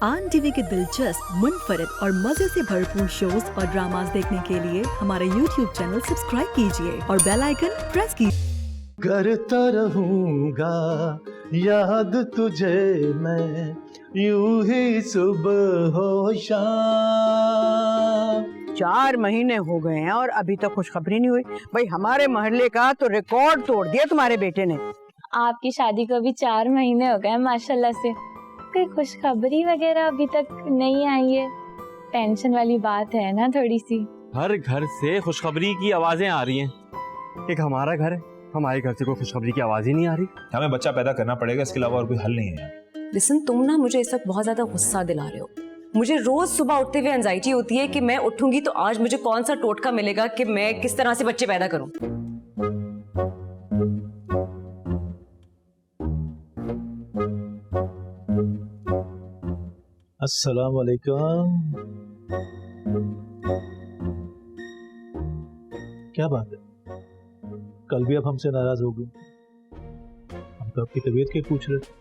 आन टीवी के दिलचस्प, मुनफरिद और मजे से भरपूर शोज और ड्रामास देखने के लिए हमारे YouTube चैनल सब्सक्राइब कीजिए और बेल आइकन प्रेस कीजिए। करता रहूंगा याद तुझे मैं, यूं ही सुबह हो शाम। 4 महीने हो गए हैं और अभी तक खुशखबरी नहीं हुई। भाई हमारे मोहल्ले का तो रिकॉर्ड तोड़ दिया तुम्हारे बेटे ने। आपकी शादी को भी 4 महीने हो गए माशाल्लाह से, कोई खुशखबरी वगैरह अभी तक नहीं आई है। टेंशन वाली बात है ना थोड़ी सी। हर घर से खुशखबरी की आवाजें आ रही हैं। एक हमारा घर है, हमारे घर से कोई खुशखबरी की आवाज ही नहीं आ रही। हमें बच्चा पैदा करना पड़ेगा, इसके अलावा और कोई हल नहीं है। लिसन, तुम ना मुझे इस वक्त बहुत ज्यादा गुस्सा दिला रहे हो। मुझे रोज सुबह उठते हुए एंजाइटी होती है कि मैं उठूंगी तो आज मुझे कौन सा टोटका मिलेगा कि मैं किस तरह से बच्चे पैदा करूं। अस्सलाम वालेकुम। क्या बात है, कल भी आप हमसे नाराज हो गई। हम तो आपकी तबीयत के पूछ रहे थे।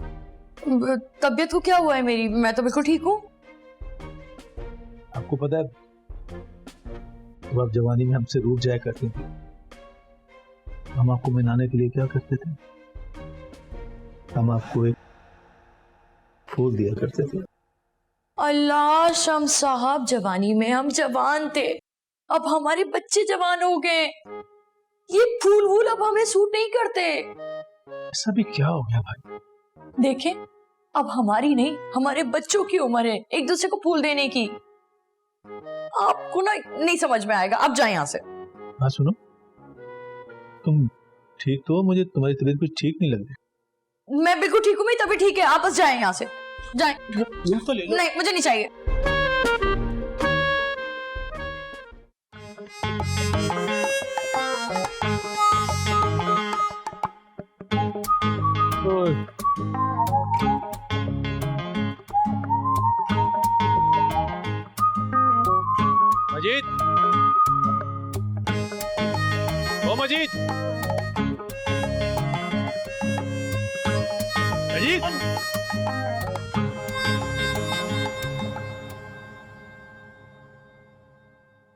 तबीयत को क्या हुआ है मेरी? मैं तो बिल्कुल ठीक हूँ। आपको पता है, जब आप जवानी में हमसे रूठ जाया करती थी, हम आपको मनाने के लिए क्या करते थे? हम आपको एक फूल दिया करते थे। अल्लाह शम्स साहब, जवानी में हम जवान थे, अब हमारे बच्चे जवान हो गए। ये फूल वूल अब हमें सूट नहीं करते। ऐसा भी क्या हो गया भाई? देखें, अब हमारी नहीं हमारे बच्चों की उम्र है एक दूसरे को फूल देने की। आपको ना नहीं समझ में आएगा, अब जाए यहाँ से। हाँ सुनो, तुम ठीक तो हो? मुझे तुम्हारी तबीयत कुछ ठीक नहीं लग रही। मैं बिल्कुल ठीक हूँ, मेरी तबीयत ठीक है। आप बस जाएं यहाँ से, जाएं। तो ले लो। नहीं, मुझे नहीं चाहिए। मजीद, ओ मजीद, मजीद,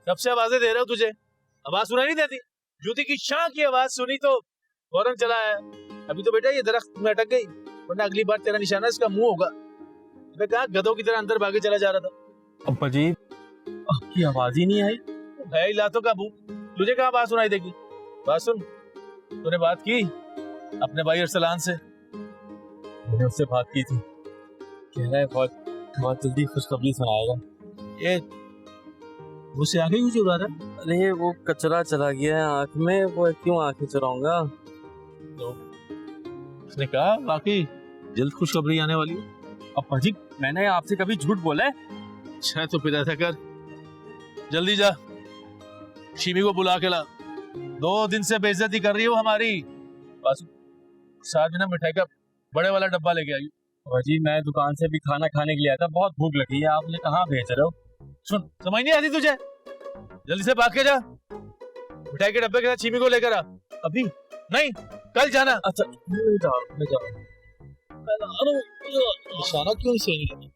कब से आवाजें दे रहा हूं तुझे, आवाज सुनाई नहीं देती? जूती की शां की आवाज सुनी तो फौरन चला आया। अभी तो बेटा ये दरख्त में अटक गई, वरना अगली बार तेरा निशाना इसका मुंह होगा। मैं कहा गधों की तरह अंदर भागे चला जा रहा था। अब मजीद, आपकी आवाज ही नहीं आई। है ही लातों का मुंह, तुझे कहाँ बात सुनाई देगी? बात सुन, तूने बात की अपने भाई अरसलान से? मैंने उससे बात की थी, कह रहा है बहुत जल्दी खुशखबरी सुनाएगा। ये मुझसे आंखें क्यों चुरा रहा है? अरे वो कचरा चला गया है आंख में, वो क्यों आंखें चुराऊंगा? तो उसने कहा बाकी जल्द खुशखबरी आने वाली है। अब मजीद, मैंने आपसे कभी झूठ बोला है? अच्छा तो फिर ऐसा कर, जल्दी जा, शीमी को बुला के ला। 2 दिन से बेइज्जती कर रही हो हमारी। बस साथ में ना मिठाई का बड़े वाला डब्बा लेके आई। जी मैं दुकान से भी खाना खाने के लिए आया था, बहुत भूख लगी है, आप मुझे कहाँ भेज रहे हो? सुन, समझ नहीं आती तुझे? जल्दी से भाग के जा, मिठाई के डब्बे के साथ शीमी को लेकर आ। अभी नहीं, कल जाना। अच्छा मैं जा रहा हूँ। निशाना क्यों सही नहीं?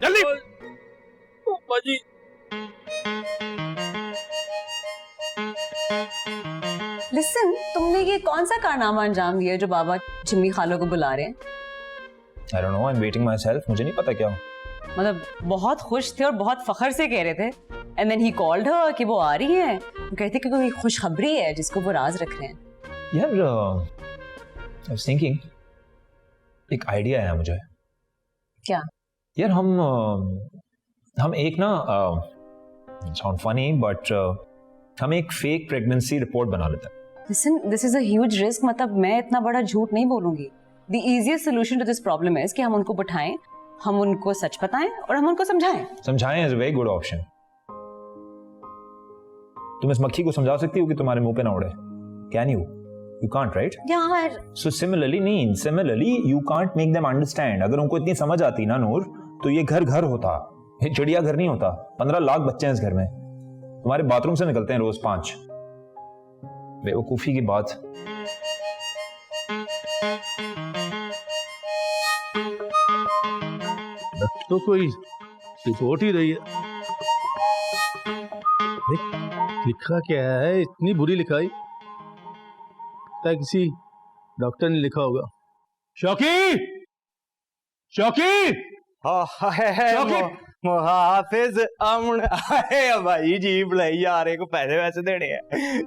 जल्दी जी। लिसन, तुमने ये कौन सा कारनामा अंजाम दिया जो बाबा जिम्मी खालो को बुला रहे हैं? I don't know, I'm waiting myself, मुझे नहीं पता क्या हो। मतलब बहुत खुश थे और बहुत फखर से कह रहे थे, and then he called her कि वो आ रही है। वो कहते कि कोई खुशखबरी है जिसको वो राज रख रहे हैं। यार I was thinking, एक आइडिया आया मुझे। क्या? यार हम एक ना साउंड फनी बट हम एक फेक प्रेगनेंसी रिपोर्ट बना लेते हैं। Listen, this is a huge risk. मतलब मैं इतना बड़ा झूठ नहीं बोलूंगी। The easiest solution to this problem is कि हम उनको बिठाएं, हम उनको सच बताएं और हम उनको समझाएं is a very good option. तुम इस मक्खी को समझा सकती हो कि तुम्हारे मुंह पे ना उड़े? Can you? You can't, right? यार, So similarly you can't make them understand. अगर उनको इतनी समझ आती ना नूर, तो ये घर होता, ये चिड़िया घर नहीं होता। 15 लाख बच्चे हैं इस घर में, तुम्हारे बाथरूम से निकलते हैं रोज 5। बेवकूफी की बात। तो कोई रिपोर्ट ही रही है। लिखा क्या है, इतनी बुरी लिखाई, किसी डॉक्टर ने लिखा होगा। शौकी, शौकी, मुहाफिज अमन आए भाई जी, बुलाई यार को पैसे वैसे देने हैं,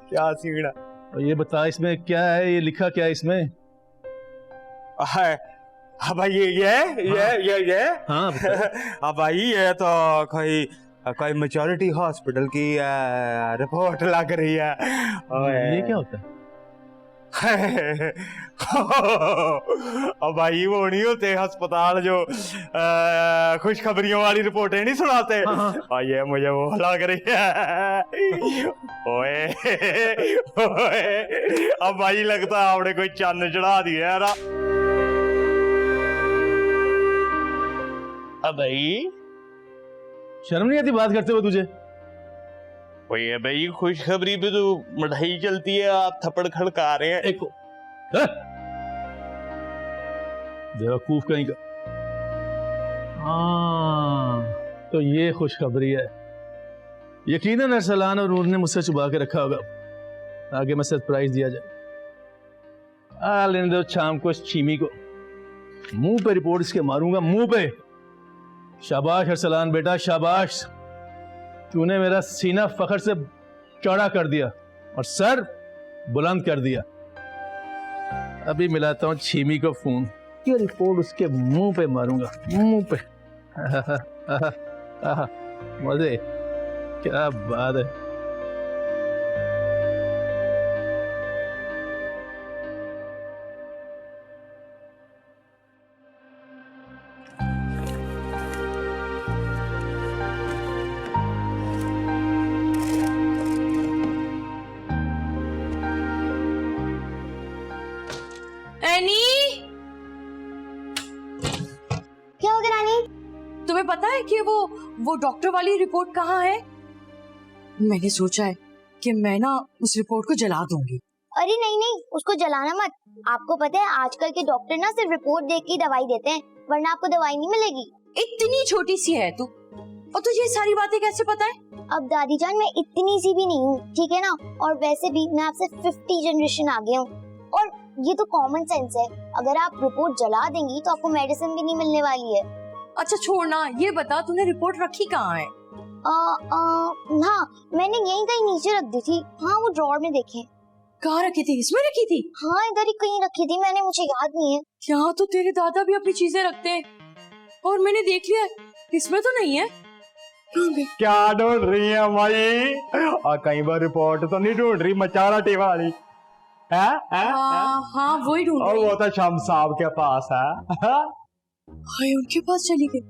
क्या सीन है? ये बता इसमें क्या है, ये लिखा क्या है इसमें? हाँ भाई ये हाँ हाँ भाई ये तो कोई मैच्योरिटी हॉस्पिटल की रिपोर्ट लग रही है। ये क्या होता है? अब भाई वो नहीं होते अस्पताल जो खुशखबरियों वाली रिपोर्टें नहीं सुनाते। हाँ ये मुझे वो लग रही है। ओए ओए अब भाई लगता है आपने कोई चन्न चढ़ा दिया है ना। अब भाई शर्म नहीं आती बात करते हो तुझे? ये भाई खुशखबरी पे तो मिठाई चलती है, आप थप्पड़ खड़का रहे हैं। एक बेवकूफ कहीं का। हाँ तो ये खुशखबरी है। यकीनन अरसलान और नूर ने मुझसे छुपा के रखा होगा, आगे मैं सरप्राइज दिया जाए। लेने दो शाम को इस छीमी को, मुंह पे रिपोर्ट इसके मारूंगा, मुंह पे। शाबाश अरसलान बेटा, शाबाश, तूने मेरा सीना फखर से चौड़ा कर दिया और सर बुलंद कर दिया। अभी मिलाता हूँ छीमी को फोन, ये रिपोर्ट उसके मुंह पे मारूंगा, मुंह पे। मजे, क्या बात है। क्या हो गया रानी? तुम्हें पता है कि वो डॉक्टर वाली रिपोर्ट कहाँ है? मैंने सोचा है कि मैं ना उस रिपोर्ट को जला दूंगी। अरे नहीं नहीं, उसको जलाना मत। आपको पता है आजकल के डॉक्टर ना सिर्फ रिपोर्ट देख के दवाई देते हैं, वरना आपको दवाई नहीं मिलेगी। इतनी छोटी सी है तू, और तुझे ये सारी बातें कैसे पता है? अब दादी जान मैं इतनी सी भी नहीं हूँ, ठीक है ना। और वैसे भी मैं आपसे 50 जनरेशन आगे हूँ, और ये तो कॉमन सेंस है। अगर आप रिपोर्ट जला देंगी तो आपको मेडिसिन भी नहीं मिलने वाली है। अच्छा छोड़ना, ये बता तूने रिपोर्ट रखी कहाँ है? हाँ मैंने यहीं कहीं नीचे रख दी थी। हाँ वो ड्रॉअर में देखें। कहाँ रखी थी? इसमें रखी थी? हाँ इधर ही कहीं रखी थी मैंने, मुझे याद नहीं है। यहाँ तो तेरे दादा भी अपनी चीजें रखते हैं, और मैंने देख लिया इसमें तो नहीं है। क्या ढूंढ रही है भाई? और कई बार रिपोर्ट तो नहीं ढूंढ रही, मचाराटी वाली है? हाँ वही ढूंढ और रही। वो तो शम साहब के पास है। हाय उनके पास चली गई,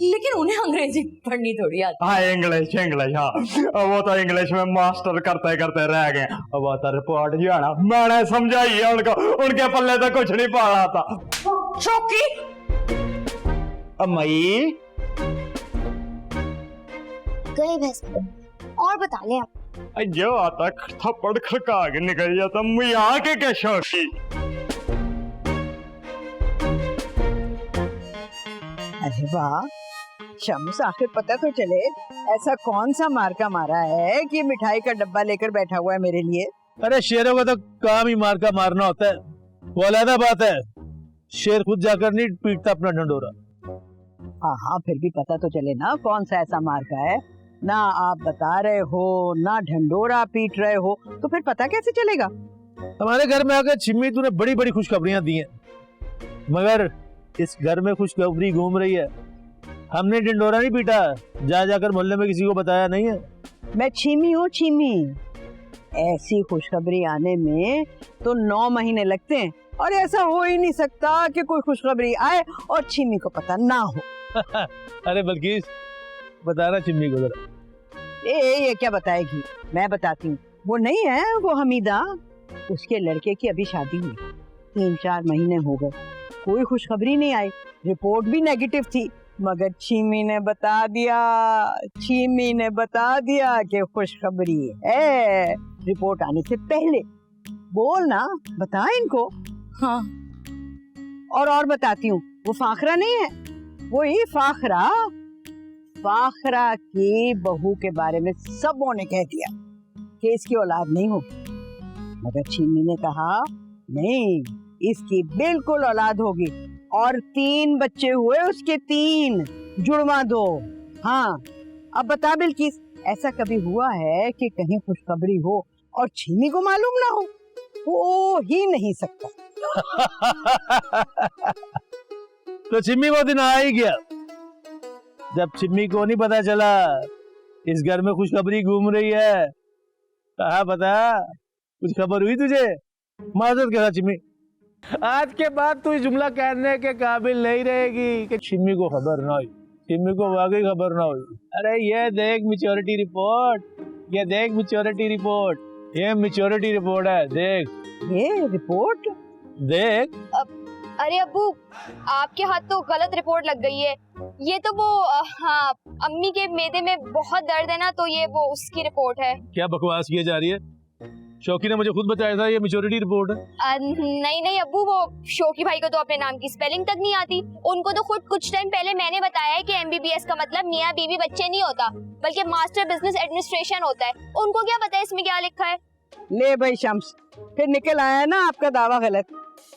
लेकिन उन्हें अंग्रेजी पढ़नी थोड़ी आती। हाँ इंग्लिश हाँ, वो तो इंग्लिश में मास्टर करते करते रह गए। अब वो तो रिपोर्ट जो है ना मैंने समझाई है उनको, उनके पल्ले तो कुछ नहीं पा रहा था। शौकी अम्मी गए भैंस और बता ले आप। जो आता थप्पड़ खड़का के निकल जाता, मुझे आके क्या शौकी। अरे वाह शम्स, आखिर पता तो चले ऐसा कौन सा मार्का मारा है कि मिठाई का डब्बा लेकर बैठा हुआ है मेरे लिए। अरे शेरों का तो काम ही मार का मारना होता है, वो अलग बात है। शेर खुद जाकर नहीं पीटता अपना ढंडोरा। हाँ फिर भी पता तो चले ना कौन सा ऐसा मार्का है। ना आप बता रहे हो ना ढंडोरा पीट रहे हो, तो फिर पता कैसे चलेगा? हमारे घर में आकर छिम्मी तूने बड़ी बड़ी खुशखबरियां दी हैं, मगर इस घर में खुशखबरी घूम रही है। हमने ढंडोरा नहीं पीटा, जा जाकर मोहल्ले में किसी को बताया नहीं है। मैं छीमी हूँ छीमी। ऐसी खुशखबरी आने में तो 9 महीने लगते हैं, और ऐसा हो ही नहीं सकता कि कोई खुशखबरी आए और छीमी को पता ना हो। अरे बल्किस बताना छिम्मी को जरा। ये क्या बताएगी, मैं बताती हूँ। वो नहीं है वो हमीदा, उसके लड़के की अभी शादी हुई, 3-4 महीने हो गए, कोई खुशखबरी नहीं आई, रिपोर्ट भी नेगेटिव थी, मगर छीमी ने बता दिया कि खुशखबरी है रिपोर्ट आने से पहले। बोल ना, बता इनको। हाँ और बताती हूँ, वो फाखरा नहीं है, वही फाखरा की बहू के बारे में सबों ने कह दिया कि इसकी औलाद नहीं होगी, मगर छिन्नी ने कहा नहीं, इसकी बिल्कुल औलाद होगी। और 3 बच्चे हुए उसके, 3 जुड़वा दो। हाँ, अब बता बिल्किस, ऐसा कभी हुआ है कि कहीं खुशखबरी हो और छिन्नी को मालूम ना हो? हो ही नहीं सकता। तो छिम्मी वो दिन आ ही गया जब छिम्मी को नहीं पता चला इस घर में खुशखबरी घूम रही है। कहा पता, कुछ खबर हुई तुझे? माजरत के साथ छिम्मी, आज के बाद तू इस जुमला कहने के काबिल नहीं रहेगी कि छिम्मी को खबर ना हुई। छिम्मी को वाकई खबर ना हुई। अरे ये देख मैच्योरिटी रिपोर्ट, ये देख मैच्योरिटी रिपोर्ट, ये मैच्योरिटी रिपोर्ट है, देख ये रिपोर्ट देख। अरे अब्बू, आपके हाथ तो गलत रिपोर्ट लग गई है। ये तो वो हाँ, अम्मी के मैदे में बहुत दर्द है ना, तो ये वो उसकी रिपोर्ट है। क्या बकवास किए जा रही है? शौकी ने मुझे खुद बताया था ये मैच्योरिटी रिपोर्ट है। नहीं अब्बू, वो शौकी भाई को तो अपने नाम की स्पेलिंग तक नहीं आती। उनको तो खुद कुछ टाइम पहले मैंने बताया है कि MBBS का मतलब मियाँ बीवी बच्चे नहीं होता, बल्कि मास्टर बिजनेस एडमिनिस्ट्रेशन होता है। उनको क्या पता है इसमें क्या लिखा है। ले भाई शम्स, फिर निकल आया ना आपका दावा गलत।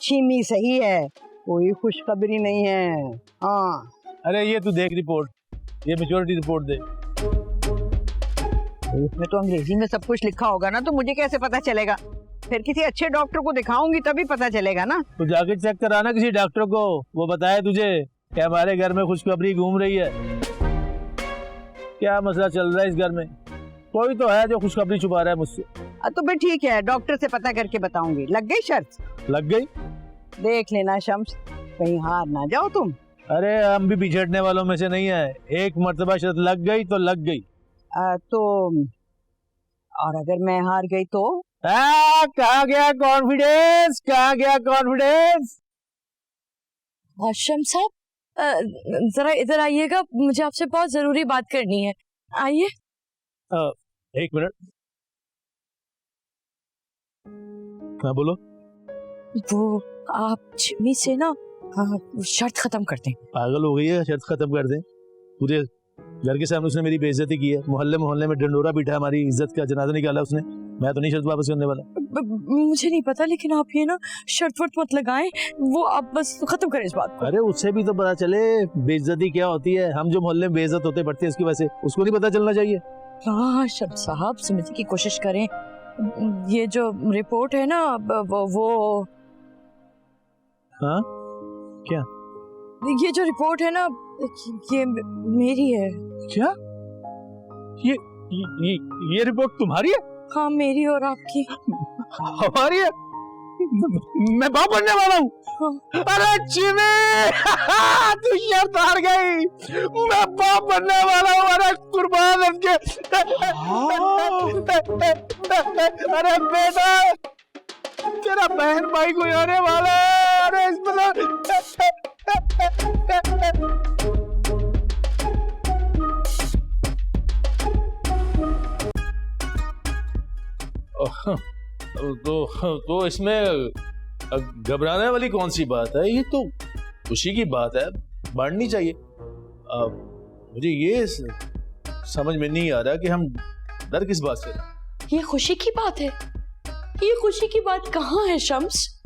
छिमी सही है, कोई खुशखबरी नहीं है। हाँ, अरे ये तू देख रिपोर्ट, ये मैच्योरिटी रिपोर्ट देख। इसमें तो अंग्रेजी में सब कुछ लिखा होगा ना, तो मुझे कैसे पता चलेगा? फिर किसी अच्छे डॉक्टर को दिखाऊंगी तभी पता चलेगा ना। तो जाके चेक कराना किसी डॉक्टर को, वो बताए तुझे कि हमारे घर में खुशखबरी घूम रही है। क्या मसला चल रहा है इस घर में? कोई तो है जो खुशखबरी छुपा रहा है मुझसे। तो फिर ठीक है, डॉक्टर से पता करके बताऊंगी। लग गई शर्त? लग गई। देख लेना शम्स, कहीं हार ना जाओ तुम। अरे हम भी पिछड़ने वालों में से नहीं है, एक मर्तबा शर्त लग गई तो लग गई। तो और अगर मैं हार गई तो? कहाँ गया कॉन्फिडेंस, कहाँ गया कॉन्फिडेंस? शम्स साहब, जरा इधर आइएगा, मुझे आपसे बहुत जरूरी बात करनी है। आइए। 1 मिनट। हाँ बोलो। वो आप छिमी से ना शर्त खत्म कर दें। पागल हो गई है? शर्त खत्म कर दें? पूरे घर के सामने उसने मेरी बेइज्जती की है, मोहल्ले में डंडोरा पीटा, हमारी इज्जत का जनाजा निकाला उसने। मैं तो नहीं शर्त वापस करने वाला। मुझे नहीं पता, लेकिन आप ये ना शर्त वर्त मत लगाएं, वो आप बस खत्म करें इस बात को। अरे उससे भी तो पता चले बेइज्जती क्या होती है। हम जो मोहल्ले में बेइज्जत होते बढ़ते हैं इसकी वजह से, उसको नहीं पता चलना चाहिए। हाँ शम्स साहब, समझने की कोशिश करें। ये जो रिपोर्ट है ना, वो हाँ क्या? ये जो रिपोर्ट है ना, ये मेरी है। क्या? ये रिपोर्ट तुम्हारी है? हाँ, मेरी और आपकी। हमारी है? मैं बाप बनने वाला हूँ। हाँ। अरे चिमी, तू शर्त हार गई। मैं बाप बनने वाला हूँ। अरे कुर्बान उनके। अरे बेटा, तेरा बहन भाई कोई आने वाला है। अरे तो इसमें घबराने वाली कौन सी बात है? ये तो खुशी की बात है, बढ़नी चाहिए। मुझे ये समझ में नहीं आ रहा कि हम डर किस बात से। ये खुशी की बात है? ये खुशी की बात कहाँ है शम्स?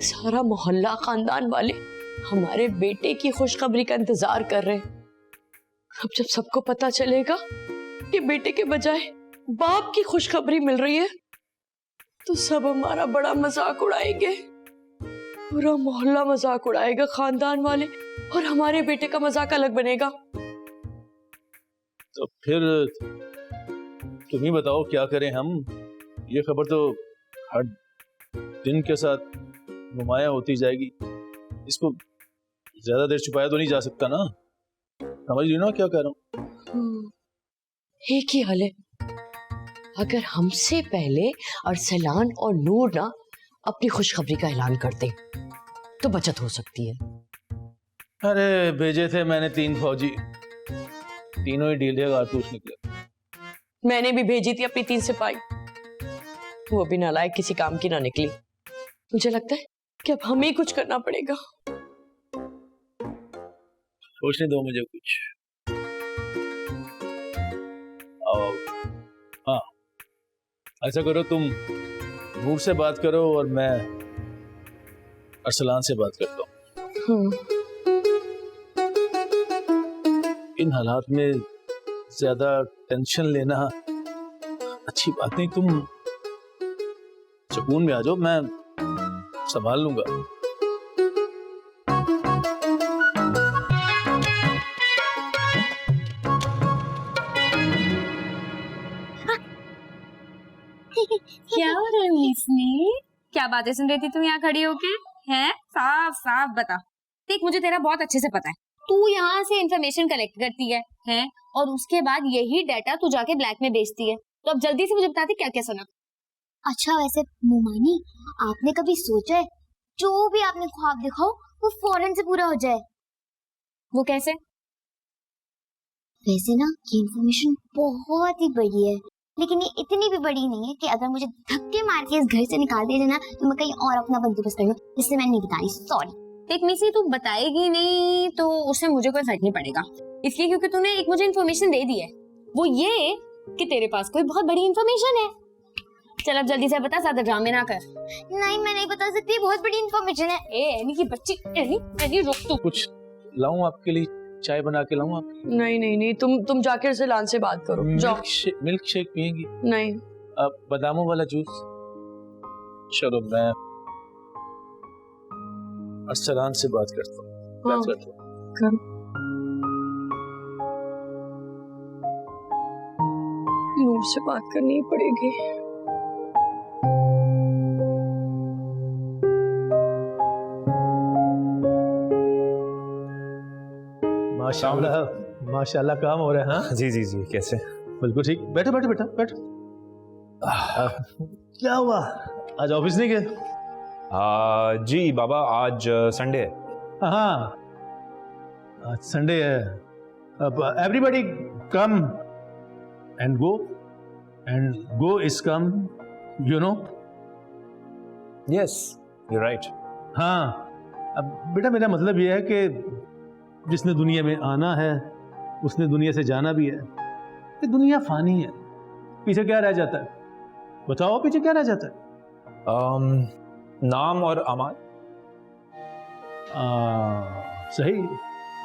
सारा मोहल्ला, खानदान वाले हमारे बेटे की खुशखबरी का इंतजार कर रहे हैं। अब जब सबको पता चलेगा कि बेटे के बजाय बाप की खुशखबरी मिल रही है, तो सब हमारा बड़ा मजाक उड़ाएंगे। पूरा मोहल्ला मजाक उड़ाएगा, खानदान वाले, और हमारे बेटे का मजाक अलग बनेगा। तो फिर तुम ही बताओ क्या करें हम? ये खबर तो हर दिन के साथ नुमाया होती जाएगी। इसको ज्यादा देर छुपाया तो नहीं जा सकता ना। समझ रही ना क्या कह रहा हूँ? एक ही हाल है, अगर हमसे पहले अरसलान और नूर ना अपनी खुशखबरी का ऐलान कर दें तो बचत हो सकती है। अरे भेजे थे मैंने 3 फौजी, तीनों ही ढीले कारतूस निकले। मैंने भी भेजी थी अपनी 3 सिपाही, वो भी नालायक किसी काम की ना निकली। मुझे लगता है कि अब हमें ही कुछ करना पड़ेगा। सोचने दो मुझे कुछ। हाँ, ऐसा करो, तुम नूर से बात करो और मैं अरसलान से बात करता हूँ। इन हालात में ज्यादा टेंशन लेना अच्छी बात नहीं। तुम सुकून में आ जाओ, मैं संभाल लूंगा। क्या हो रहा है मिसनी? क्या बातें सुन रही थी तुम यहाँ खड़ी होके? हैं? साफ साफ बता। देख, मुझे तेरा बहुत अच्छे से पता है, तू यहाँ से इंफॉर्मेशन कलेक्ट करती है, हैं? और उसके बाद यही डाटा तू जाके ब्लैक में बेचती है। तो अब जल्दी से मुझे बता दे क्या क्या सुना। अच्छा, वैसे मोमानी, आपने कभी सोचा है जो भी आपने ख्वाब देखा हो वो फौरन से पूरा हो जाए? वो कैसे? वैसे ना ये इन्फॉर्मेशन बहुत ही बड़ी है, लेकिन ये इतनी भी बड़ी नहीं है कि अगर मुझे धक्के मार के इस घर से निकाल दिया जाए ना तो मैं कहीं और अपना बंदोबस्त कर लूं, इसलिए मैं नहीं बता रही, सॉरी। देख मिसी, तू बताएगी नहीं तो उससे मुझे कोई फर्क नहीं पड़ेगा, इसलिए क्योंकि तूने एक मुझे इन्फॉर्मेशन दे दी है, वो ये कि तेरे पास कोई बहुत बड़ी इन्फॉर्मेशन है। चल अब जल्दी से बता, ज्यादा ड्रामे ना कर। नहीं, मैं नहीं बता सकती, बहुत बड़ी इन्फॉर्मेशन है। एनी की बच्ची, एनी रुक तू। कुछ लाऊं आपके लिए, चाय बना के लाऊं आप? नहीं नहीं नहीं, तुम जाके अरसलान से बात करो, जाओ। मिल्क शेक पियेंगी? नहीं। अब बादामों वाला जूस? चलो मैं अरसलान से बात करता हूँ। हाँ, कर। नूर से बात करनी पड़ेगी। माशाल्लाह माशाल्लाह, काम हो रहा है। हाँ जी जी जी, कैसे? बिल्कुल ठीक। बैठो बैठो बेटा, बैठो। क्या हुआ, आज ऑफिस नहीं गए? जी बाबा, आज संडे है। हाँ, आज संडे है। अब everybody come and go is come, you know. Yes, you right. हाँ, अब बेटा मेरा मतलब ये है कि जिसने दुनिया में आना है उसने दुनिया से जाना भी है। ये दुनिया फानी है, पीछे क्या रह जाता है? बताओ, पीछे क्या रह जाता है? नाम और अमाल। सही,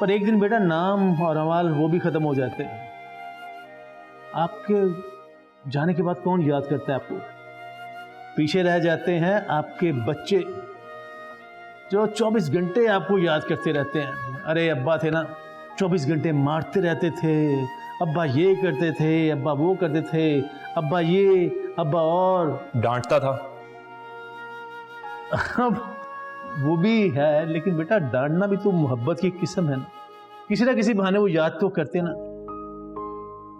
पर एक दिन बेटा नाम और अमाल वो भी खत्म हो जाते हैं। आपके जाने के बाद कौन याद करता है आपको? पीछे रह जाते हैं आपके बच्चे, जो 24 घंटे आपको याद करते रहते हैं। अरे अब्बा थे ना, 24 घंटे मारते रहते थे, अब्बा ये करते थे, अब्बा वो करते थे, अब्बा ये, अब्बा और डांटता था। अब वो भी है, लेकिन बेटा डांटना भी तो मोहब्बत की किस्म है ना, किसी ना किसी बहाने वो याद तो करते ना।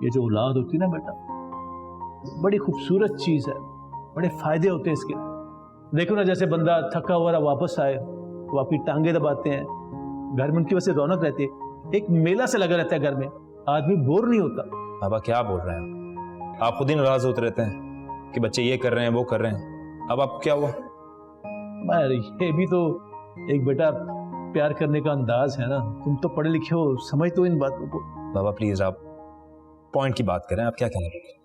ये जो औलाद होती है ना बेटा, बड़ी खूबसूरत चीज है, बड़े फायदे होते हैं इसके। देखो ना, जैसे बंदा थका हुआ वापस आए, वो आपकी टांगे दबाते हैं, घर में उनकी वजह से रौनक रहती है, एक मेला से लगा रहता है घर में, आदमी बोर नहीं होता। बाबा क्या बोल रहे हैं आप? खुद ही नाराज होते रहते हैं कि बच्चे ये कर रहे हैं, वो कर रहे हैं। अब आपको क्या हुआ? अरे ये भी तो एक बेटा प्यार करने का अंदाज है ना। तुम तो पढ़े लिखे हो, समझ तो इन बातों को। बाबा प्लीज आप पॉइंट की बात करें, आप क्या कहने लगे?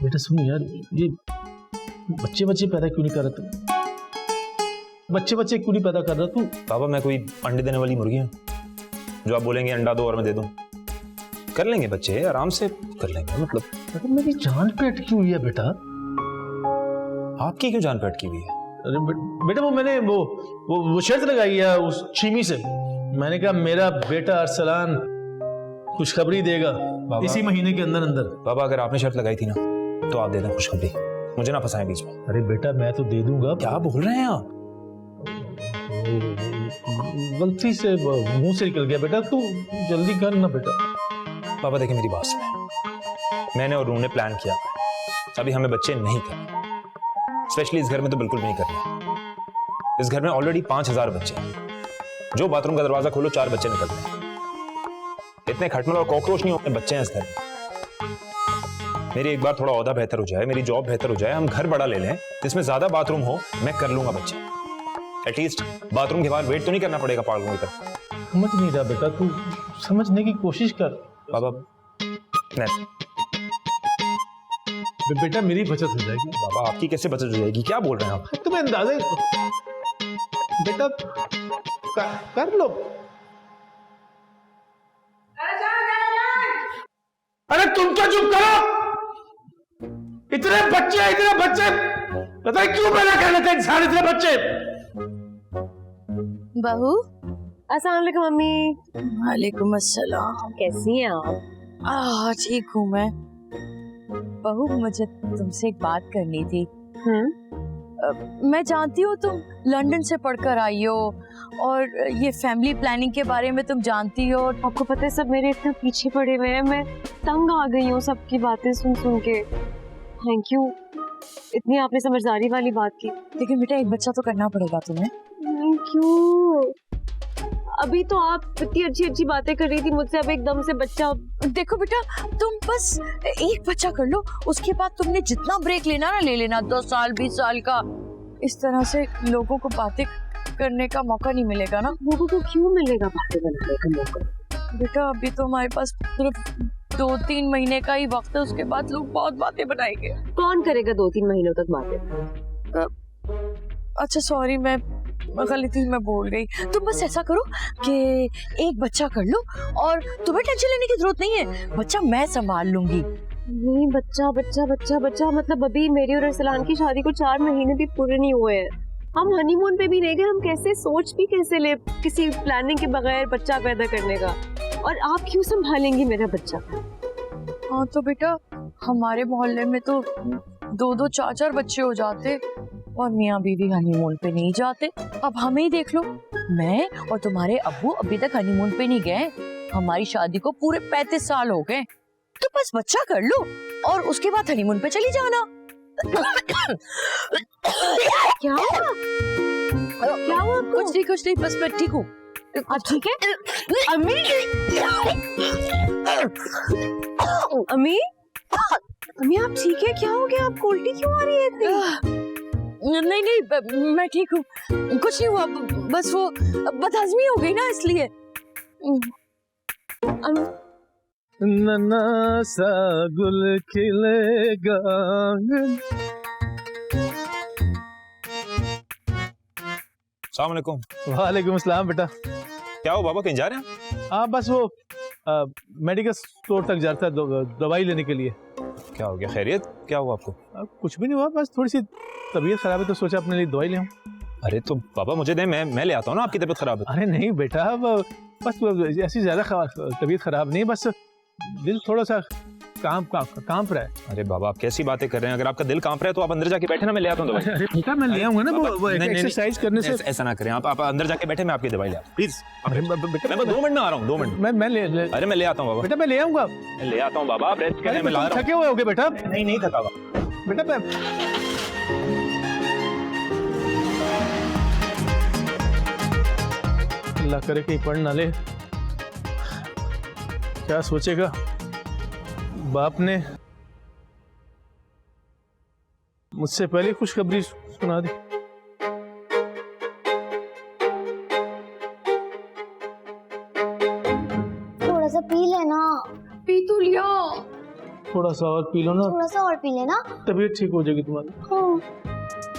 बेटा सुन यार, ये बच्चे पैदा क्यों नहीं कर रहा तू? बच्चे क्यों नहीं पैदा कर रहा तू? बाबा मैं कोई अंडे देने वाली मुर्गी हूँ जो आप बोलेंगे अंडा दो और मैं दे दूं? कर लेंगे बच्चे, आराम से कर लेंगे। मतलब अरे मेरी जान पे अटकी हुई है बेटा। आपकी क्यों जान पे अटकी हुई है? अरे बेटा वो मैंने वो शर्त लगाई है उस चीमी से। मैंने कहा मेरा बेटा अरसलान खुशखबरी देगा इसी महीने के अंदर अंदर। बाबा अगर आपने शर्त लगाई थी ना तो आप दे दें खुशखबरी, मुझे ना फंसाएं बीच में। अरे बेटा मैं तो दे दूंगा। क्या बोल रहे हैं आप? गलती से मुंह से निकल गया बेटा, तू जल्दी कर ना बेटा। पापा देखिए मेरी बात सुने, मैंने और रूम ने प्लान किया, अभी हमें बच्चे नहीं करने, स्पेशली इस घर में तो बिल्कुल नहीं करने। इस घर में ऑलरेडी 5000 बच्चे हैं, जो बाथरूम का दरवाजा खोलो 4 बच्चे निकलते हैं। इतने खटमल और कॉकरोच नहीं होते बच्चे हैं इस घर में। मेरी एक बार थोड़ा औहदा बेहतर हो जाए, मेरी जॉब बेहतर हो जाए, हम घर बड़ा ले लें जिसमें ज्यादा बाथरूम हो, मैं कर लूंगा बच्चे। एटलीस्ट बाथरूम के बाहर वेट तो नहीं करना पड़ेगा पागलों की तरह। समझ नहीं रहा बेटा, तू समझने की कोशिश कर। बाबा नहीं बेटा मेरी बचत हो जाएगी। बाबा आपकी कैसे बचत हो जाएगी, क्या बोल रहे हैं आप? तुम्हें अंदाजा बेटा कर लो। अरे तुम तो चुप करो, इतने बच्चे पता है क्यों पैदा कर लेते हैं इंसान इतने बच्चे। बहू अस्सलाम वालेकुम मम्मी। वालेकुम अस्सलाम। कैसी हैं आप? ठीक हूँ मैं। बहू मुझे तुमसे एक बात करनी थी। मैं जानती हूँ तुम लंदन से पढ़कर आई हो और ये फैमिली प्लानिंग के बारे में तुम जानती हो। आपको पता है सब मेरे इतना पीछे पड़े हुए हैं, मैं तंग आ गई हूँ सबकी बातें सुन सुन के। थैंक यू, इतनी आपने समझदारी वाली बात की। लेकिन बेटा एक बच्चा तो करना पड़ेगा तुम्हें। Thank you. अभी तो आप इतनी अच्छी अच्छी बातें कर रही थी मुझसे, अब एकदम से बच्चा। देखो बेटा तुम बस एक बच्चा कर लो, उसके बाद तुमने जितना ब्रेक लेना ना ले लेना, 10 साल 20 साल का। इस तरह से लोगों को बातें करने का मौका नहीं मिलेगा ना। लोगों को क्यों मिलेगा बातें करने का मौका? बेटा अभी तो हमारे पास सिर्फ 2-3 महीने का ही वक्त है, उसके बाद लोग बहुत बातें बनाएंगे। कौन करेगा 2-3 महीनों तक बातें? अच्छा सॉरी, मैं गलती में बोल गई। तुम बस ऐसा करो कि एक बच्चा कर लो और तुम्हें टेंशन लेने की जरूरत नहीं है, बच्चा मैं संभाल लूंगी। नहीं, बच्चा बच्चा बच्चा बच्चा मतलब अभी मेरी और अरसलान की शादी को 4 महीने भी पूरे नहीं हुए हैं। हम हनीमून पे भी नहीं गए, हम कैसे सोच भी कैसे ले किसी प्लानिंग के बगैर बच्चा पैदा करने का। और आप क्यों संभालेंगी मेरा बच्चा? हाँ तो बेटा हमारे मोहल्ले में तो 2-2 4-4 बच्चे हो जाते और मियाँ बीवी हनीमून पे नहीं जाते। अब हमें ही देख लो, मैं और तुम्हारे अब्बू अभी तक हनीमून पे नहीं गए, हमारी शादी को पूरे 35 साल हो गए। तो बस बच्चा कर लो और उसके बाद हनीमून पे चली जाना। क्या हुआ? क्या हुआ आपको? कुछ नहीं बस मैं ठीक हूँ। आप ठीक है? अम्मी अम्मी अम्मी आप ठीक है? क्या हो गया? आपको उल्टी क्यों आ रही है इतनी? नहीं मैं ठीक हूँ, कुछ नहीं हुआ, बस वो बदहजमी हो गई ना इसलिए। नन्ना सा गुल खिलेगा। अस्सलाम वालेकुम। वालेकुम अस्सलाम बेटा। क्या हो बाबा, कहीं जा रहे हैं? हाँ बस वो मेडिकल स्टोर तक जा रहा था दवाई लेने के लिए। क्या हो गया, खैरियत? क्या हुआ आपको? कुछ भी नहीं हुआ, बस थोड़ी सी तबीयत खराब है तो सोचा अपने लिए दवाई ले आऊं। अरे तो बाबा मुझे दे, मैं ले आता हूँ ना, आपकी तबीयत खराब है। अरे नहीं बेटा, बस ऐसी ज्यादा तबीयत खराब नहीं, बस दिल थोड़ा सा कांप रहा है। अरे बाबा आप कैसी बातें कर रहे हैं, अगर आपका दिल कांप रहा है तो आप अंदर जाके बैठे ना, मैं ले आता हूँ दवाई। अरे बेटा मैं ले आऊंगा ना, वो एक्सरसाइज करने से। ऐसा ना करें आप अंदर जाके बैठे, मैं आपकी दवाई ले आता हूँ प्लीज। अरे बेटा मैं 2 मिनट में आ रहा हूँ, 2 मिनट। मैं ले अरे मैं ले आता हूँ बाबा, बेटा मैं ले आऊंगा। मैं ले आता हूँ बाबा, आप रेस्ट करें, मैं ला रहा हूँ। थके हुए होगे बेटा? नहीं थका हुआ बेटा। मैं अल्लाह करे कहीं पढ़ ना ले। क्या सोचेगा बाप ने मुझसे पहले खुशखबरी सुना दी। थोड़ा सा पी लेना। पी तो लिया, थोड़ा सा और पी लो ना, थोड़ा सा और पी लेना। तबीयत ठीक हो जाएगी तुम्हारी। हाँ,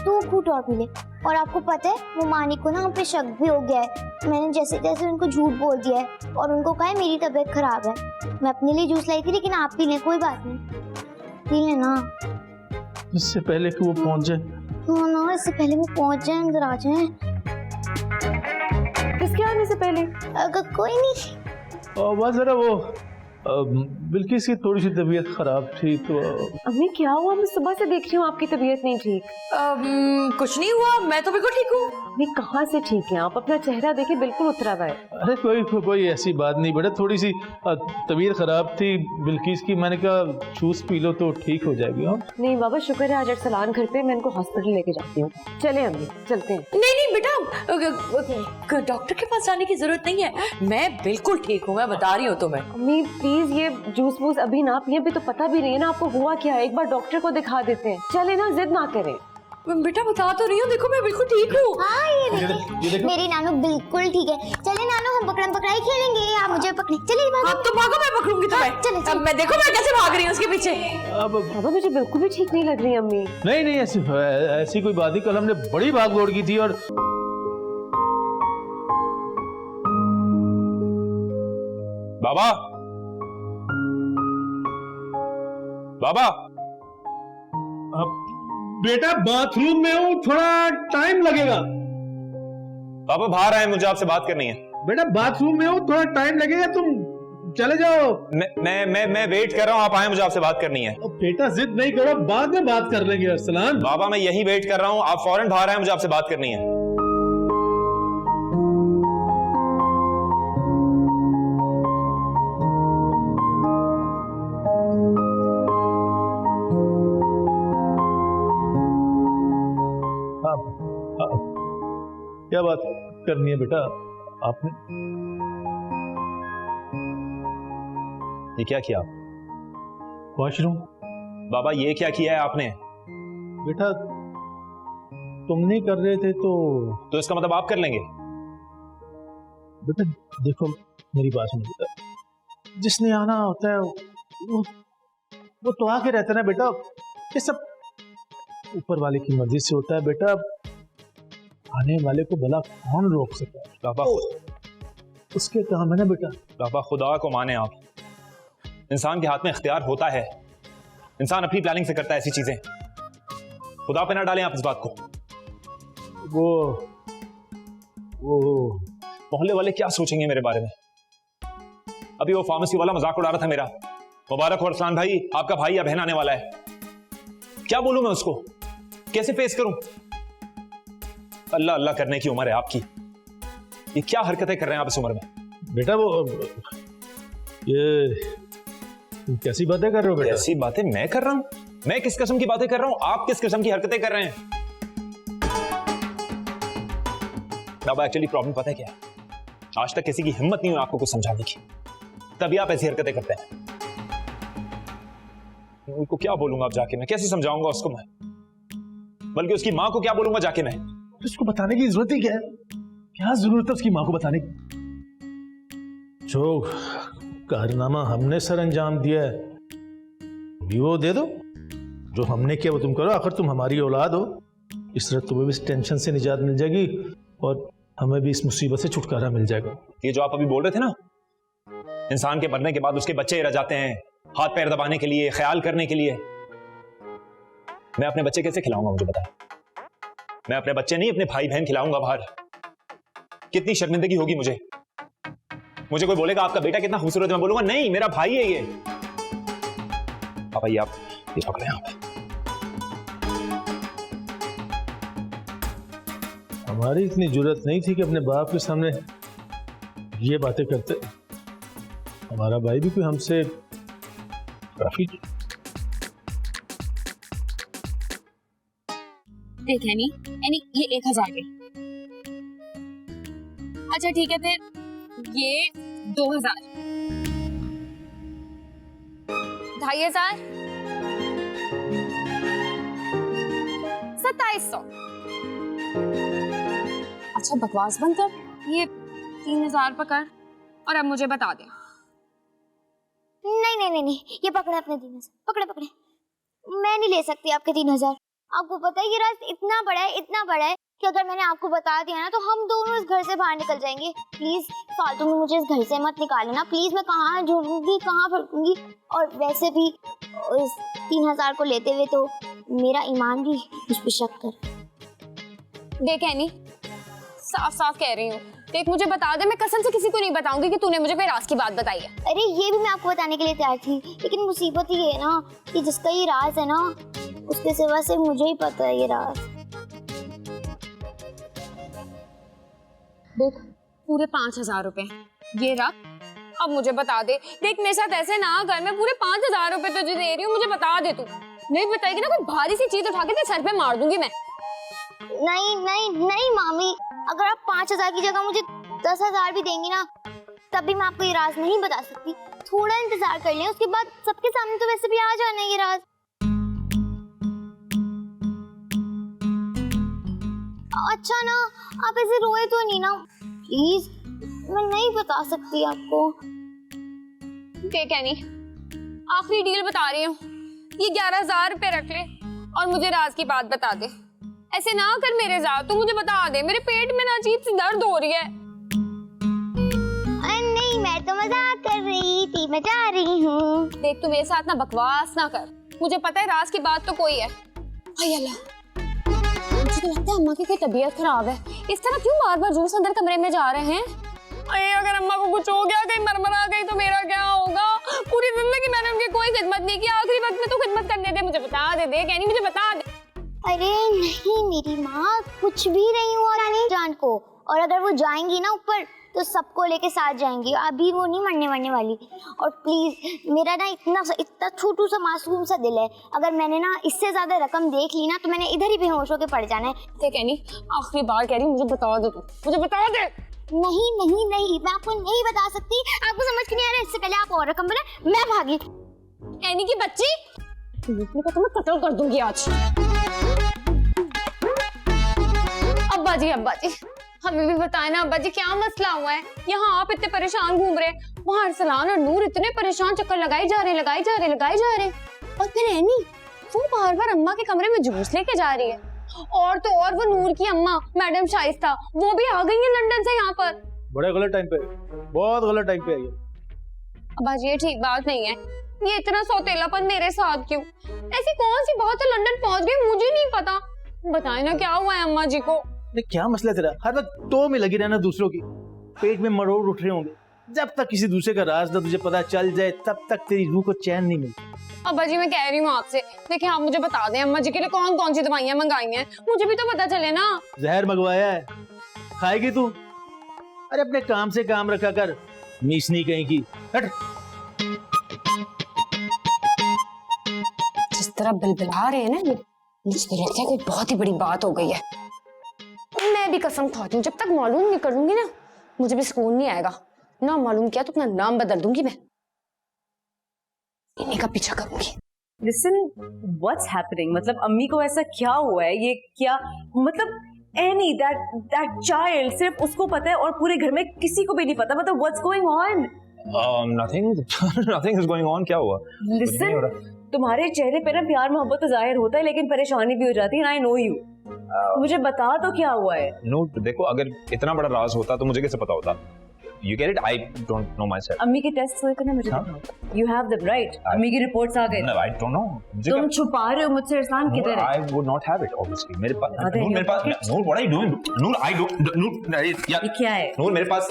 2 घूंट और पी ले। और आपको पता है वो मानी को ना हम पे शक भी हो गया है। मैंने जैसे तैसे उनको झूठ बोल दिया है और उनको कहा है मेरी तबीयत खराब है। मैं अपने लिए जूस लाई थी, लेकिन आप पी लें, कोई बात नहीं, पी लेना। इससे पहले कि वो पहुंच जाए। हाँ ना, इससे पहले वो पहुंच जाए, अंदर आ जाए। किसके आने से पहले? अगर कोई नहीं। और बस जरा वो बिल्किस की थोड़ी सी तबीयत खराब थी तो। अम्मी क्या हुआ? मैं सुबह से देख रही हूँ आपकी तबीयत नहीं ठीक। कुछ नहीं हुआ, मैं तो बिल्कुल ठीक हूँ। अम्मी कहाँ से ठीक है आप? अपना चेहरा देखिए बिल्कुल उतरा हुआ है। अरे कोई ऐसी बात नहीं बेटा, थोड़ी सी तबीयत खराब थी बिल्किस की, मैंने कहा जूस पी लो तो ठीक हो जाएगी। हाँ नहीं बाबा, शुक्र है आज अरसलान घर पे, मैं इनको हॉस्पिटल लेके जाती हूँ। चले अम्मी चलते हैं। नहीं बेटा, डॉक्टर के पास जाने की जरूरत नहीं है, मैं बिल्कुल ठीक हूँ, मैं बता रही हूँ तुम्हें। अम्मी प्लीज ये जूस वूस अभी ना पिए, अभी तो पता भी नहीं है ना आपको हुआ क्या है, एक बार डॉक्टर को दिखा देते हैं। चले ना, जिद ना करें। बेटा बता तो रही हूँ, देखो मैं बिल्कुल ठीक हूँ। हाँ ये देखो मेरी नानू बिल्कुल ठीक है। चले नानू हम पकड़म पकड़ाई खेलेंगे, आप मुझे पकड़े। चलिए भागो। अब तो भागो, मैं पकड़ूंगी तुम्हें। चलो अब मैं देखो मैं कैसे भाग रही हूँ उसके पीछे। अब पापा मुझे बिल्कुल भी ठीक नहीं लग रही अम्मी। नहीं नहीं, ऐसी कोई बात नहीं। कल हमने बड़ी भाग दौड़ की थी और बाबा, बाबा, बेटा बाथरूम में हूँ, थोड़ा टाइम लगेगा। पापा बाहर आए, मुझे आपसे बात करनी है। बेटा बाथरूम में हूँ, थोड़ा टाइम लगेगा, तुम चले जाओ। मैं वेट कर रहा हूँ, आप आए, मुझे आपसे बात करनी है। बेटा जिद नहीं करो, बाद में बात कर लेंगे अरसलान। बाबा मैं यही वेट कर रहा हूँ, आप फौरन बाहर आए, मुझे आपसे बात करनी है। क्या बात करनी है बेटा आपने? ये क्या किया? वॉशरूम। बाबा ये क्या किया है आपने? बेटा तुम नहीं कर रहे थे तो इसका मतलब आप कर लेंगे? बेटा देखो मेरी बात सुनो बेटा, जिसने आना होता है वो तो आके रहता है ना बेटा। ये सब ऊपर वाले की मर्जी से होता है बेटा, आने वाले को भला कौन रोक सकता है? बाबा उसके काम है ना बेटा। बाबा खुदा को माने आप, इंसान के हाथ में इख्तियार होता है, इंसान अपनी प्लानिंग से करता है ऐसी चीजें। खुदा पे ना डालें आप इस बात को। वो मोहल्ले वाले क्या सोचेंगे मेरे बारे में? अभी वो फार्मेसी वाला मजाक उड़ा रहा था मेरा। मुबारक हो अरसलान भाई, आपका भाई या बहन आने वाला है। क्या बोलूं मैं उसको, कैसे फेस करूं? अल्लाह अल्लाह करने की उम्र है आपकी, ये क्या हरकतें कर रहे हैं आप इस उम्र में? बेटा वो ये तुम कैसी बातें कर रहे हो बेटा? ऐसी बातें मैं कर रहा हूं? मैं किस किस्म की बातें कर रहा हूं? आप किस किस्म की हरकतें कर रहे हैं? बाबा एक्चुअली प्रॉब्लम पता है क्या है? आज तक किसी की हिम्मत नहीं हुई आपको कुछ समझाने की, तभी आप ऐसी हरकतें करते हैं। उनको क्या बोलूंगा अब जाके मैं? कैसे समझाऊंगा उसको मैं? बल्कि उसकी मां को क्या बोलूंगा जाके मैं? उसको बताने की जरूरत ही क्या है? क्या जरूरत है उसकी मां को बताने की? जो कारनामा हमने सर अंजाम दिया है वो दे दो, जो हमने किया वो तुम करो। आखिर तुम हमारी औलाद हो, इस तरह तुम्हें भी इस टेंशन से निजात मिल जाएगी और हमें भी इस मुसीबत से छुटकारा मिल जाएगा। ये जो आप अभी बोल रहे थे ना, इंसान के मरने के बाद उसके बच्चे रह जाते हैं हाथ पैर दबाने के लिए, ख्याल करने के लिए। मैं अपने बच्चे कैसे खिलाऊंगा मुझे बताएं? मैं अपने बच्चे नहीं अपने भाई बहन खिलाऊंगा बाहर। कितनी शर्मिंदगी होगी मुझे। मुझे कोई बोलेगा आपका बेटा कितना खूबसूरत है, मैं बोलूंगा नहीं मेरा भाई है ये। पापा ये आप ये पकड़े आप। हमारी इतनी जरूरत नहीं थी कि अपने बाप के सामने ये बातें करते। हमारा भाई भी कोई हमसे काफी। देखे नहीं यानी ये 1000 के। अच्छा ठीक है, फिर ये 2000, 2500, 2700। अच्छा बकवास बंद कर, ये 3000 पकड़ और अब मुझे बता दे। नहीं, ये पकड़े अपने 3000, पकड़े पकड़े। मैं नहीं ले सकती आपके 3000। आपको पता है ये रास्ता इतना बड़ा है कि अगर मैंने आपको बता दिया ना तो हम दोनों इस घर से बाहर निकल जाएंगे। प्लीज फालतू में मुझे इस घर से मत निकालना प्लीज। मैं कहाँ ढूंढूंगी, कहाँ भटकूंगी? और वैसे भी इस 3000 को लेते हुए तो मेरा ईमान भी मुझ पे शक कर। देख एनी, साफ साफ कह रही हूँ, देख मुझे बता दे, मैं कसम से किसी को नहीं बताऊंगी कि तूने मुझे कोई राज की बात बताई है। अरे ये भी मैं आपको बताने के लिए तैयार थी, लेकिन मुसीबत ये है ना कि जिसका ये राज है ना उसके सिवा से मुझे ही पता है ये राज। देख पूरे 5000 रुपए ये रख, अब मुझे बता दे। देख मेरे साथ ऐसे ना कर, मैं पूरे 5000 रुपए तुझे दे रही हूँ, मुझे बता दे। तू नहीं बताएगी ना कोई भारी सी चीज उठा के तेरे सर पे मार दूंगी मैं। नहीं मामी, अगर आप 5000 की जगह मुझे 10,000 भी देंगी ना तब भी मैं आपको ये राज नहीं बता सकती। थोड़ा इंतजार कर लें, उसके बाद सबके सामने तो वैसे भी आ जाना है ये राज। अच्छा ना, आप ऐसे रोए तो नहीं ना प्लीज, मैं नहीं बता सकती आपको। ठीक है नहीं, आखिरी डील बता रही हूँ, ये 11,000 रुपए रख ले और मुझे राज की बात बता दे। ऐसे ना कर मेरे साथ, तू मुझे बता दे, मेरे पेट में ना अजीब सी दर्द हो रही है। नहीं, मैं तो मजाक कर रही थी, मैं जा रही हूँ। देख तू मेरे साथ ना बकवास ना कर, मुझे पता है राज की बात तो कोई है। हाय अल्लाह, मुझे तो लगता है अम्मा की कोई तबीयत खराब है, इस तरह क्यों बार बार जूस अंदर कमरे में जा रहे हैं। अरे अगर अम्मा को कुछ हो गया, कहीं मरमरा गई तो मेरा क्या होगा। पूरी जिंदगी मैंने उनकी कोई खिदमत नहीं की, आखिरी वक्त में तो खिदमत करने दे, मुझे बता दे कहनी, मुझे बता दे। अरे नहीं मेरी माँ, कुछ भी नहीं हुआ रानी जान को, और अगर वो जाएंगी ना ऊपर तो सबको लेके साथ जाएंगी, अभी वो नहीं मरने वाली। और प्लीज, मेरा ना इतना छोटू सा मासूम सा दिल है, अगर मैंने ना इससे ज्यादा रकम देख ली ना तो मैंने इधर ही बेहोश होकर पड़ जाना है। कहनी आखिरी बार कह रही, मुझे बता दे, तू मुझे बता दे। नहीं नहीं नहीं, मैं आपको नहीं बता सकती, आपको समझ नहीं आ रहा। इससे पहले आप और रकम बोले, मैं भागी। कहनी की बच्ची, तो मैं कत्ल कर दूंगी आज। अब्बा जी हमें भी बताए ना अब्बा जी, क्या मसला हुआ है? यहाँ आप इतने परेशान घूम रहे, वहाँ अरसलान और नूर इतने परेशान, चक्कर लगाए जा रहे। और फिर एनी वो बार बार अम्मा के कमरे में जूस लेके जा रही है। और तो और वो नूर की अम्मा मैडम शाइस्ता, वो भी आ गई है लंदन से यहाँ पर। बड़े गलत टाइम पे, बहुत गलत टाइम पे आई है। अब्बा जी ये ठीक बात नहीं है, ये इतना सौतेलापन मेरे साथ क्यों? ऐसी कौन सी बात है लंदन पहुंच गई, मुझे नहीं पता। बताए ना क्या हुआ है अम्मा जी को। क्या मसला तेरा? हर वक्त तो में लगी रहना दूसरों की, पेट में मरोड़ उठ रहे होंगे। जब तक किसी दूसरे का राज ना तुझे पता चल जाए तब तक तेरी रूह को चैन नहीं मिलता। अब्बा जी मैं कह रही हूँ आपसे, देखिए आप मुझे बता दें अम्मा जी के लिए कौन कौन सी दवाइयाँ मंगाई हैं, मुझे भी तो पता चले ना। जहर मंगवाया है, खाएगी तू? अरे अपने काम से काम रखा कर, मीसनी कहीं की। हट। जिस तरह बिलबिला रहे हैं ना, मुझे लगता है कोई बहुत ही बड़ी बात हो गई है। मैं भी कसम खाती हूँ, जब तक मालूम नहीं कर लूंगी ना मुझे भी सुकून नहीं आएगा। ना मालूम किया तो अपना नाम बदल दूंगी मैं, इन्हीं का पीछा करूंगी। Listen, what's happening? मतलब अम्मी को ऐसा क्या हुआ है? ये क्या मतलब Annie, that child, सिर्फ उसको पता है और पूरे घर में किसी को भी नहीं पता। मतलब what's going on? Nothing is going on. क्या हुआ? Listen, तुम्हारे चेहरे पे ना प्यार मोहब्बत तो जाहिर होता है, लेकिन परेशानी भी हो जाती है। I know you. मुझे बता तो क्या हुआ है? No, देखो अगर इतना बड़ा राज होता तो मुझे कैसे पता होता? You get it? I don't know myself. अम्मी के टेस्ट हुए थे ना, मुझे बताओ। You have them right? अम्मी की रिपोर्ट्स आ गई। No, I don't know. तुम छुपा रहे हो मुझसे, इरफान किधर है? I would not have it obviously. मेरे पास Noor, what are you doing? Noor, I don't. Noor, ये क्या है? Noor, मेरे पास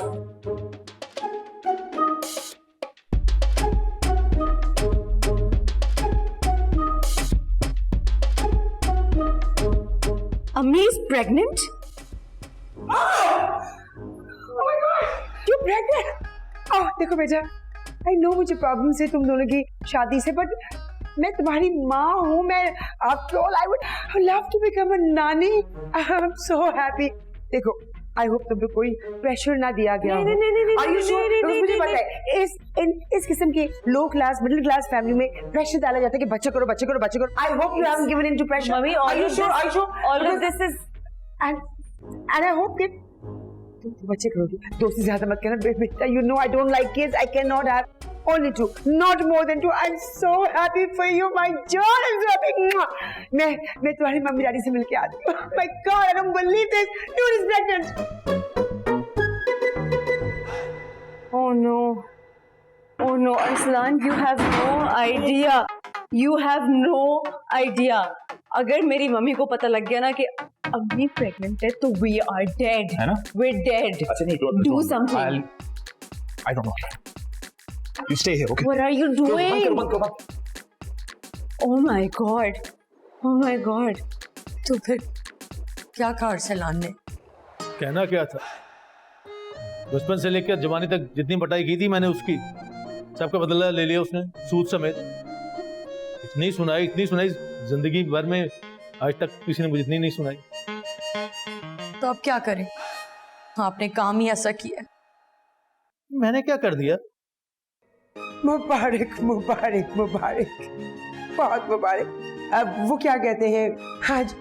अम्मी is pregnant? You're pregnant? देखो बेटा, I know मुझे प्रॉब्लम है तुम दोनों की शादी से, बट मैं तुम्हारी माँ हूँ। मैं after all I would love to become a nanny. I'm so happy. देखो, I hope तुम पे कोई प्रेशर ना दिया गया हो। नहीं, Are you sure? मुझे पता है इस किस्म की लो क्लास मिडिल क्लास फैमिली में प्रेशर डाला जाता है कि बच्चे करो। I hope you haven't given in to pressure. Mummy, Are you sure? All of this is and I hope that तुम बच्चे करोगी। दो से ज्यादा मत कहना बेटा। You know I don't like kids. I cannot have only two, not more than two. I'm so happy for you, my God. I'm so happy. मैं तुम्हारी मम्मी डैडी से मिलके आती हूँ। Oh my God, I don't believe this. Noor is pregnant. Oh no, Arslan, you have no idea. You have no idea. अगर मेरी mummy को पता लग गया ना कि अम्मी प्रेग्नेंट है तो we are dead. है ना? We're dead. अच्छा नहीं, Do something. I don't know. You stay here, okay? What are you doing? बंद करो। Oh my God. तो फिर क्या कहा अरसलान ने? कहना क्या था? बचपन से लेकर जवानी तक जितनी बटाई की थी मैंने उसकी, सबका बदला ले लिया उसने, सूद समेत। इतनी सुनाई जिंदगी भर में आज तक किसी ने मुझे इतनी नहीं सुनाई। तो अब क्या करें? आपने काम ही ऐसा किया। मैंने क्या कर दिया? मुबारक, बहुत मुबारक। वो क्या कहते हैं, आज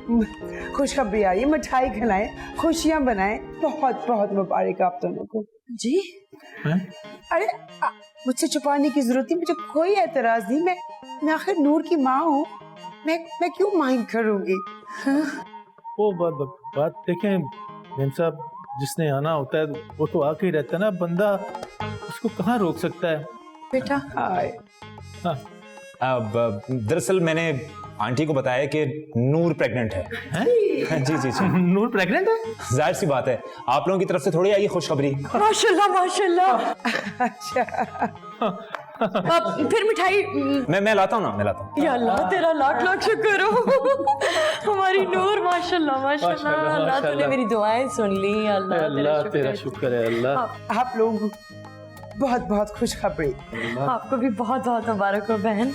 खुशखबरी आ रही है, मिठाई खिलाएं, खुशियां बनाएं। बहुत बहुत मुबारक आप दोनों को। जी अरे मुझसे छुपाने की जरूरत नहीं, मुझे कोई एतराज नहीं। मैं आखिर नूर की माँ हूँ, मैं क्यों माइंड करूंगी। वो बात देखें मेम साहब, जिसने आना होता है वो तो आके ही रहता है ना, बंदा उसको कहाँ रोक सकता है। बेटा हाय। अब दरअसल मैंने आंटी को बताया कि नूर प्रेग्नेंट है। जी जी जी। नूर प्रेग्नेंट है? जाहिर सी बात है, आप लोगों की तरफ से थोड़ी आई है खुशखबरी। माशाल्लाह माशाल्लाह। अच्छा अब फिर मिठाई मैं लाता हूँ ना, मैं लाता हूँ। या अल्लाह तेरा लाख लाख शुक्र हो। हमारी नूर माशाल्लाह माशाल्लाह। अल्लाह तूने मेरी दुआएं सुन ली। अल्लाह तेरा शुक्र है। अल्लाह आप लोगों को बहुत बहुत खुशखबरी। आपको भी बहुत बहुत मुबारक हो बहन।